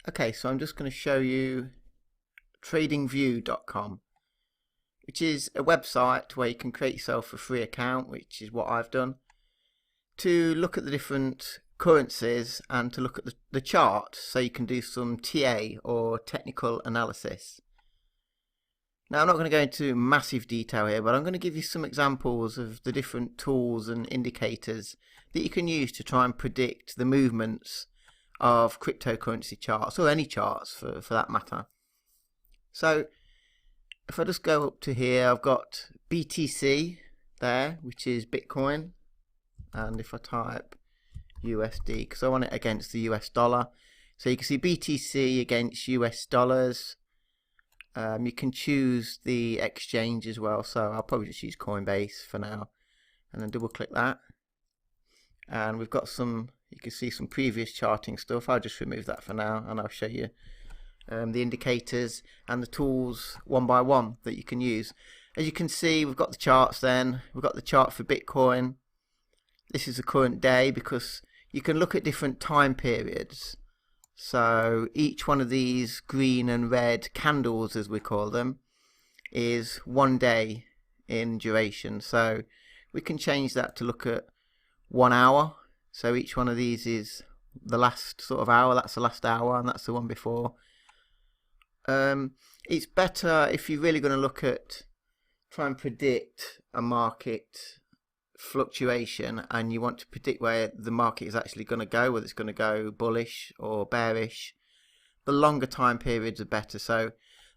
Okay, so I'm just going to show you tradingview.com, which is a website where you can create yourself a free account, which is what I've done, to look at the different currencies and to look at the chart so you can do some TA or technical analysis. Now, I'm not going to go into massive detail here, but I'm going to give you some examples of the different tools and indicators that you can use to try and predict the movements of cryptocurrency charts, or any charts for that matter. So if I just go up to here, I've got BTC there, which is Bitcoin, and if I type USD, because I want it against the US dollar, so you can see BTC against US dollars. You can choose the exchange as well, so I'll probably just use Coinbase for now, and then double click that, and we've got some, you can see some previous charting stuff. I'll just remove that for now, and I'll show you the indicators and the tools one by one that you can use. As you can see, we've got the charts. Then we've got the chart for Bitcoin. This is the current day, because you can look at different time periods. So each one of these green and red candles, as we call them, is 1 day in duration. So we can change that to look at 1 hour. So each one of these is the last sort of hour. That's the last hour, and that's the one before. It's better if you're really going to look at, try and predict a market fluctuation, and you want to predict where the market is actually going to go, whether it's going to go bullish or bearish. The longer time periods are better. So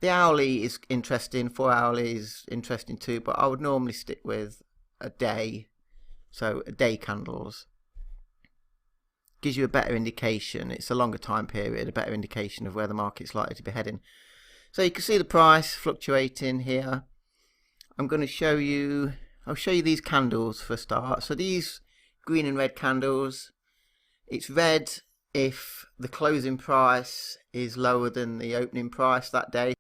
the hourly is interesting, 4 hourly is interesting too, but I would normally stick with a day. So a day candles gives you a better indication. It's a longer time period, a better indication of where the market's likely to be heading. So you can see the price fluctuating here. I'm going to show you, I'll show you these candles for a start. So these green and red candles, it's red if the closing price is lower than the opening price that day.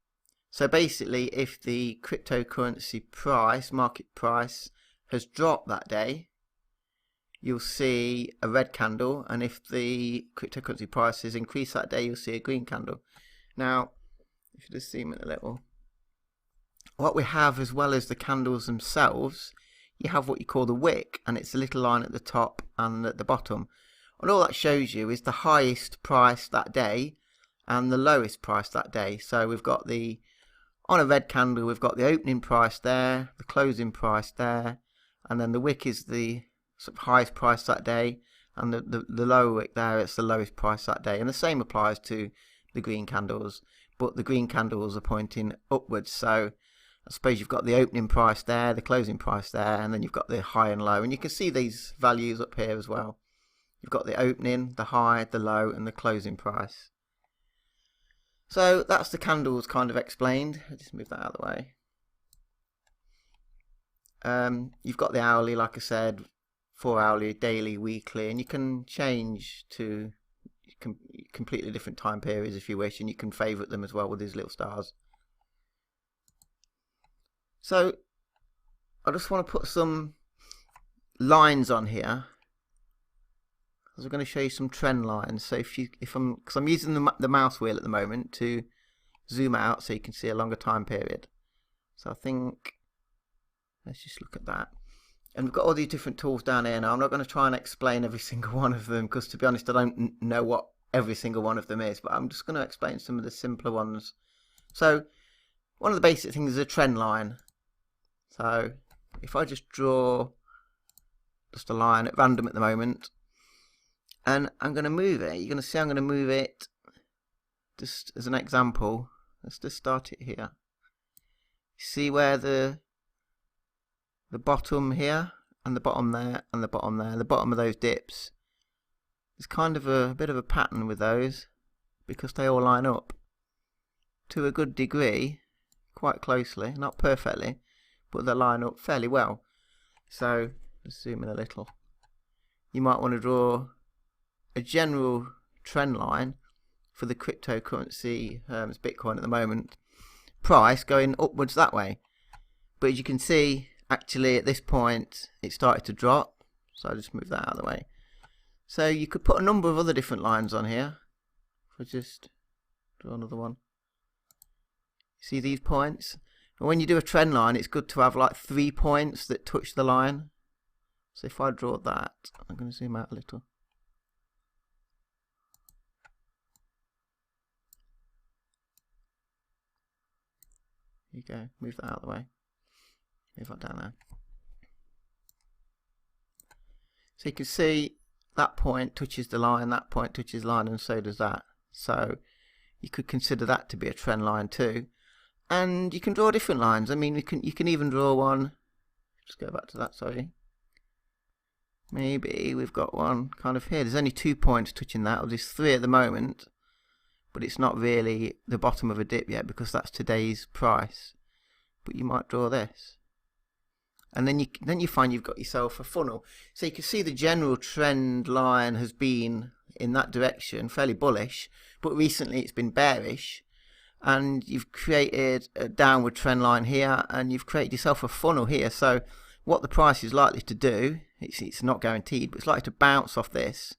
So basically, if the cryptocurrency price, market price, has dropped that day, you'll see a red candle, and if the cryptocurrency price has increased that day, you'll see a green candle. Now, if you just zoom in a little, what we have, as well as the candles themselves, you have what you call the wick, and it's a little line at the top and at the bottom. And all that shows you is the highest price that day and the lowest price that day. So we've got the, on a red candle, we've got the opening price there, the closing price there, and then the wick is the sort of highest price that day, and the lower wick there, it's the lowest price that day. And the same applies to the green candles, but the green candles are pointing upwards. So I suppose you've got the opening price there, the closing price there, and then you've got the high and low. And you can see these values up here as well. You've got the opening, the high, the low, and the closing price. So that's the candles kind of explained. I'll just move that out of the way. You've got the hourly, like I said, 4 hourly, daily, weekly, and you can change to completely different time periods if you wish, and you can favorite them as well with these little stars. So I just want to put some lines on here, because I'm going to show you some trend lines. So because I'm using the mouse wheel at the moment to zoom out so you can see a longer time period. So I think let's just look at that. And we've got all these different tools down here now. I'm not going to try and explain every single one of them, because to be honest, I don't know what every single one of them is, but I'm just going to explain some of the simpler ones. So one of the basic things is a trend line. So if I just draw just a line at random at the moment, and I'm going to move it, you're going to see I'm going to move it just as an example. Let's just start it here. See where the bottom here, and the bottom there, and the bottom there, the bottom of those dips, there's kind of a bit of a pattern with those, because they all line up to a good degree, quite closely, not perfectly, but they line up fairly well. So let's zoom in a little. You might want to draw a general trend line for the cryptocurrency, it's Bitcoin at the moment, price going upwards that way. But as you can see, actually at this point it started to drop, so I'll just move that out of the way. So you could put a number of other different lines on here. If I just Draw another one. See these points? And when you do a trend line, it's good to have like 3 points that touch the line. So if I draw that, I'm going to zoom out a little. There you go, move that out of the way. Move that down there. So you can see that point touches the line, that point touches the line, and so does that. So you could consider that to be a trend line too. And you can draw different lines. I mean, you can even draw one. Just go back to that, sorry. Maybe we've got one kind of here. There's only 2 points touching that, or there's 3 at the moment, but it's not really the bottom of a dip yet because that's today's price. But you might draw this, and then you find you've got yourself a funnel. So you can see the general trend line has been in that direction, fairly bullish, but recently it's been bearish, and you've created a downward trend line here, and you've created yourself a funnel here. So what the price is likely to do, it's not guaranteed, but it's likely to bounce off this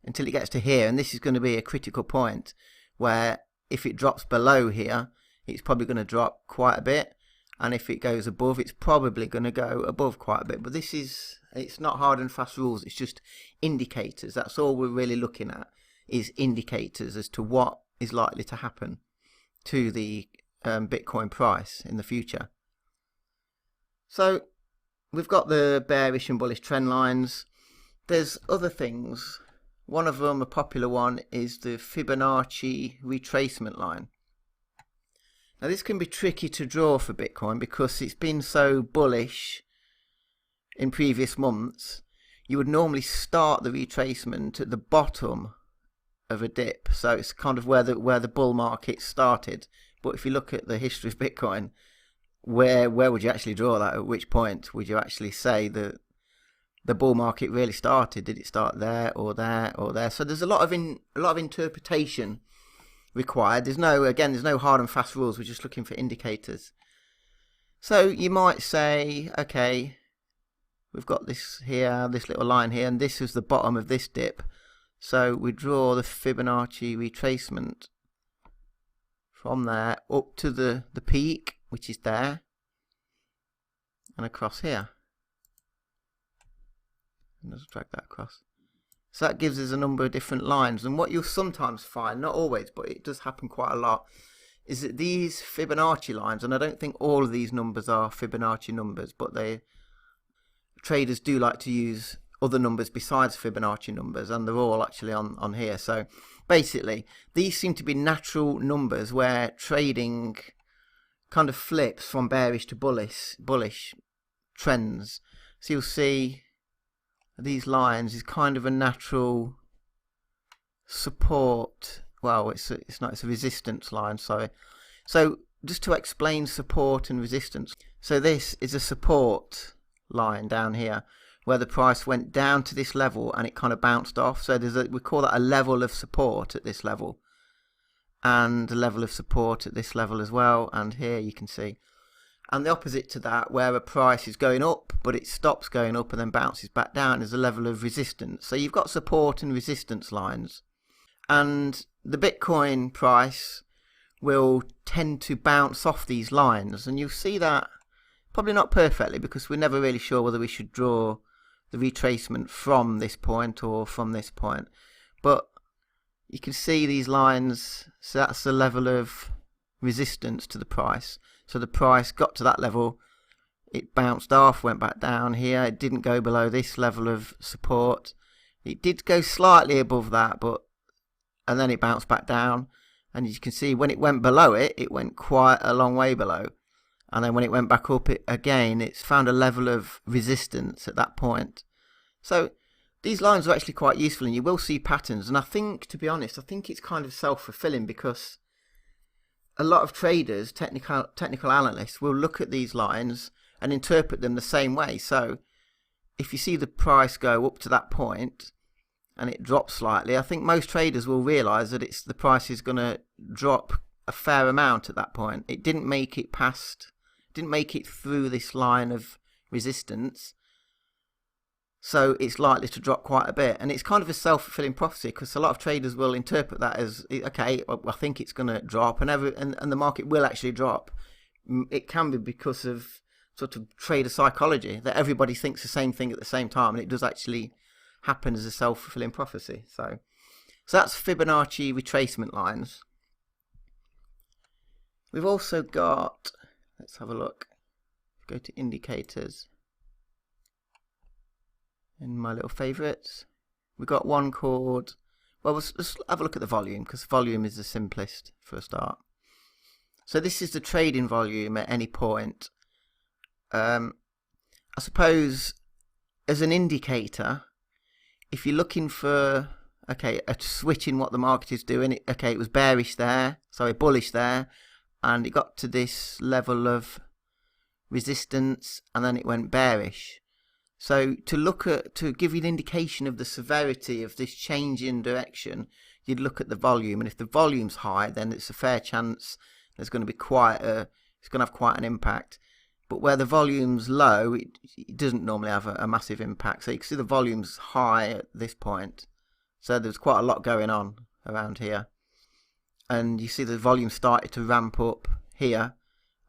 until it gets to here, and this is going to be a critical point where if it drops below here, it's probably going to drop quite a bit, and if it goes above, it's probably going to go above quite a bit. But it's not hard and fast rules, it's just indicators. That's all we're really looking at, is indicators as to what is likely to happen to the Bitcoin price in the future. So we've got the bearish and bullish trend lines. There's other things. One of them, a popular one, is the Fibonacci retracement line. Now this can be tricky to draw for Bitcoin because it's been so bullish in previous months. You would normally start the retracement at the bottom of a dip, so it's kind of where the bull market started. But if you look at the history of Bitcoin, where would you actually draw that? At which point would you actually say that the bull market really started? Did it start there or there or there? So there's a lot of interpretation required. There's no hard and fast rules. We're just looking for indicators. So you might say, okay, we've got this here, this little line here, and this is the bottom of this dip. So we draw the Fibonacci retracement from there up to the peak, which is there, and across here. And let's drag that across. So that gives us a number of different lines, and what you'll sometimes find, not always, but it does happen quite a lot, is that these Fibonacci lines, and I don't think all of these numbers are Fibonacci numbers, but traders do like to use other numbers besides Fibonacci numbers, and they're all actually on here. So basically these seem to be natural numbers where trading kind of flips from bearish to bullish trends. So you'll see these lines is kind of a natural support. Well, it's a resistance line, sorry. So just to explain support and resistance, so this is a support line down here where the price went down to this level and it kind of bounced off. So we call that a level of support at this level, and a level of support at this level as well, and here you can see. And the opposite to that, where a price is going up but it stops going up and then bounces back down, is a level of resistance. So you've got support and resistance lines, and the Bitcoin price will tend to bounce off these lines, and you'll see that probably not perfectly because we're never really sure whether we should draw the retracement from this point or from this point, but you can see these lines. So that's the level of resistance to the price. So the price got to that level, it bounced off, went back down here, it didn't go below this level of support. It did go slightly above that, and then it bounced back down, and you can see when it went below it, it went quite a long way below. And then when it went back up again, it's found a level of resistance at that point. So these lines are actually quite useful, and you will see patterns. And I think, to be honest, I think it's kind of self-fulfilling because a lot of traders, technical analysts, will look at these lines and interpret them the same way. So if you see the price go up to that point and it drops slightly, I think most traders will realize that the price is going to drop a fair amount at that point. It didn't make it through this line of resistance, So it's likely to drop quite a bit. And it's kind of a self-fulfilling prophecy, because a lot of traders will interpret that as, okay, I think it's going to drop, and the market will actually drop. It can be because of sort of trader psychology, that everybody thinks the same thing at the same time, and it does actually happen as a self-fulfilling prophecy. So that's Fibonacci retracement lines. We've also got, let's have a look, go to indicators. In my little favourites, we've got one called, well, let's have a look at the volume, because volume is the simplest for a start. So this is the trading volume at any point. I suppose as an indicator, if you're looking for, okay, a switch in what the market is doing, okay, it was bearish there, sorry, bullish there, and it got to this level of resistance, and then it went bearish. So to give you an indication of the severity of this change in direction, you'd look at the volume, and if the volume's high, then it's a fair chance there's going to be it's going to have quite an impact. But where the volume's low, it doesn't normally have a massive impact. So you can see the volume's high at this point. So there's quite a lot going on around here. And you see the volume started to ramp up here.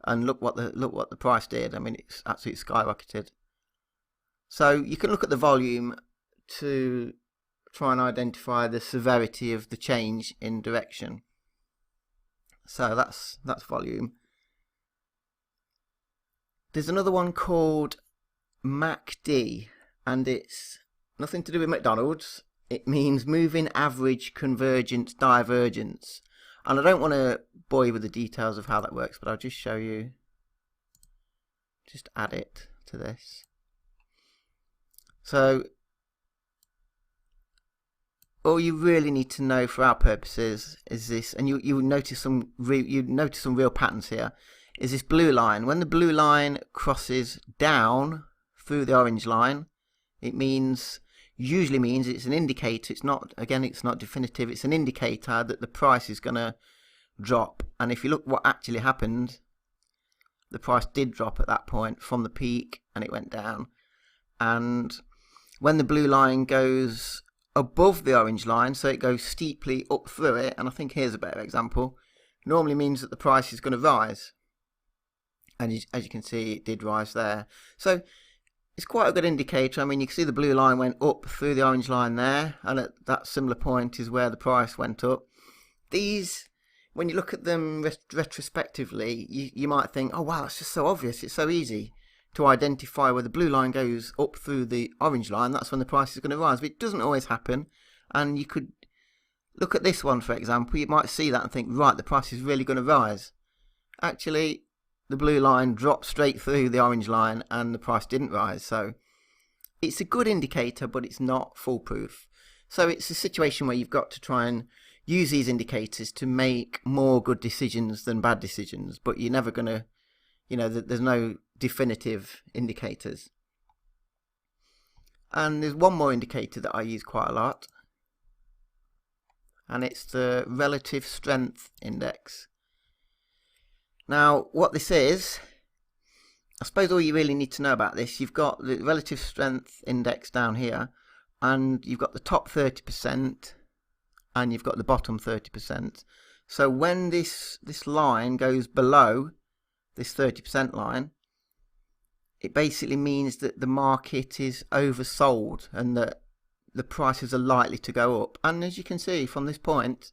And look what the price did. I mean, it's absolutely skyrocketed. So you can look at the volume to try and identify the severity of the change in direction. So that's volume. There's another one called MACD, and it's nothing to do with McDonald's. It means moving average convergence divergence. And I don't want to bore you with the details of how that works, but I'll just show you. Just add it to this. So all you really need to know for our purposes is this, and you notice some real patterns here. Is this blue line? When the blue line crosses down through the orange line, it usually means it's an indicator. It's not definitive. It's an indicator that the price is going to drop. And if you look what actually happened, the price did drop at that point from the peak, and it went down. And when the blue line goes above the orange line, so it goes steeply up through it, and I think here's a better example, normally means that the price is going to rise. And as you can see, it did rise there. So it's quite a good indicator. I mean, you can see the blue line went up through the orange line there, and at that similar point is where the price went up. These, when you look at them retrospectively, you might think, oh wow, it's just so obvious, it's so easy to identify where the blue line goes up through the orange line. That's when the price is going to rise, but it doesn't always happen. And you could look at this one, for example. You might see that and think, right, the price is really going to rise. Actually, the blue line dropped straight through the orange line and the price didn't rise. So it's a good indicator, but it's not foolproof. So it's a situation where you've got to try and use these indicators to make more good decisions than bad decisions, but you're never going to, there's no definitive indicators. And there's one more indicator that I use quite a lot, and it's the relative strength index. Now, what this is, I suppose all you really need to know about this, you've got the relative strength index down here, and you've got the top 30%, and you've got the bottom 30%. So when this line goes below this 30% line, it basically means that the market is oversold and that the prices are likely to go up. And as you can see from this point,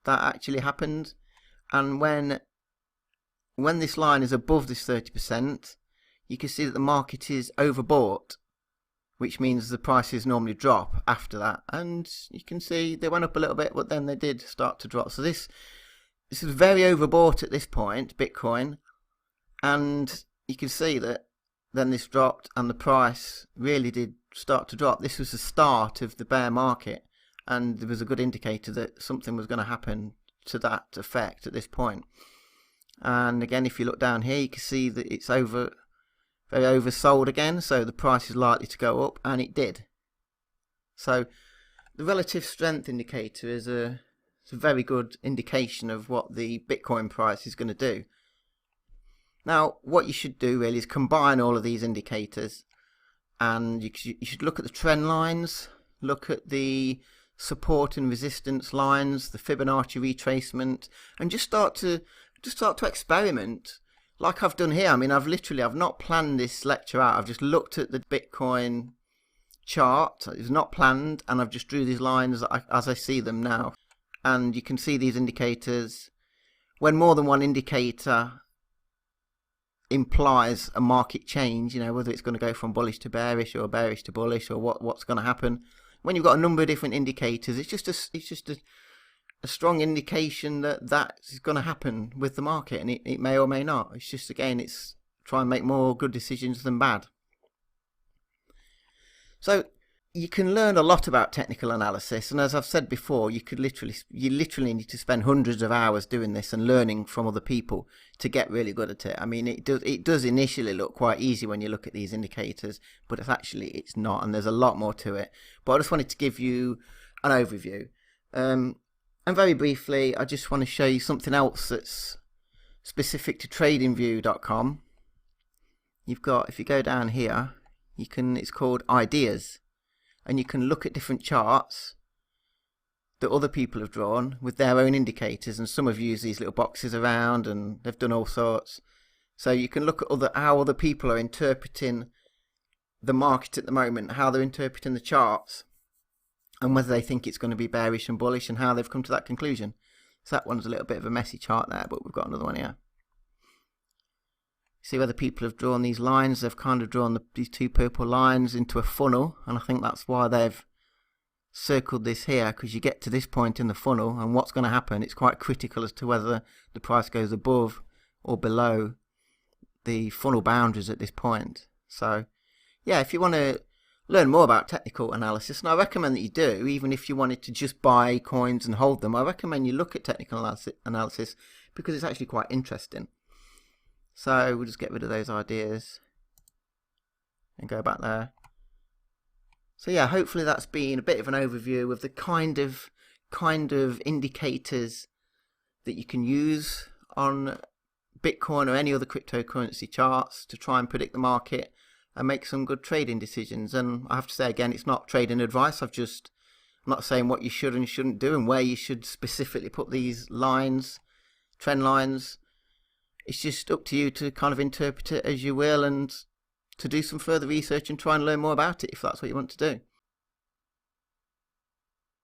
that actually happened. And when this line is above this 30%, you can see that the market is overbought, which means the prices normally drop after that. And you can see they went up a little bit, but then they did start to drop. So this is very overbought at this point, Bitcoin. And you can see that then this dropped and the price really did start to drop. This was the start of the bear market, and there was a good indicator that something was going to happen to that effect at this point. And again, if you look down here, you can see that it's very oversold again, so the price is likely to go up, and it did. So the relative strength indicator is a very good indication of what the Bitcoin price is going to do. Now, what you should do really is combine all of these indicators and you should look at the trend lines, look at the support and resistance lines, the Fibonacci retracement, and just start to experiment like I've done here. I mean, I've not planned this lecture out. I've just looked at the Bitcoin chart. It's not planned, and I've just drew these lines as I see them now. And you can see these indicators. When more than one indicator implies a market change, whether it's going to go from bullish to bearish or bearish to bullish or what's going to happen. When you've got a number of different indicators, it's just a strong indication that is going to happen with the market, and it may or may not. It's just, again, it's try and make more good decisions than bad. So you can learn a lot about technical analysis, and as I've said before, you literally need to spend hundreds of hours doing this and learning from other people to get really good at it. I mean, it does initially look quite easy when you look at these indicators, but it's not, and there's a lot more to it. But I just wanted to give you an overview. And very briefly, I just want to show you something else that's specific to tradingview.com. If you go down here, it's called Ideas. And you can look at different charts that other people have drawn with their own indicators, and some have used these little boxes around, and they've done all sorts. So you can look at how other people are interpreting the market at the moment, how they're interpreting the charts, and whether they think it's going to be bearish and bullish, and how they've come to that conclusion. So that one's a little bit of a messy chart there, but we've got another one here. See whether people have drawn these lines. They've kind of drawn these two purple lines into a funnel, and I think that's why they've circled this here, because you get to this point in the funnel, and what's going to happen, it's quite critical as to whether the price goes above or below the funnel boundaries at this point. So yeah, if you want to learn more about technical analysis, and I recommend that you do, even if you wanted to just buy coins and hold them, I recommend you look at technical analysis because it's actually quite interesting. So we'll just get rid of those ideas and go back there. So yeah, hopefully that's been a bit of an overview of the kind of indicators that you can use on Bitcoin or any other cryptocurrency charts to try and predict the market and make some good trading decisions. And I have to say again, it's not trading advice. I'm not saying what you should and shouldn't do and where you should specifically put these lines, trend lines. It's just up to you to kind of interpret it as you will, and to do some further research and try and learn more about it if that's what you want to do.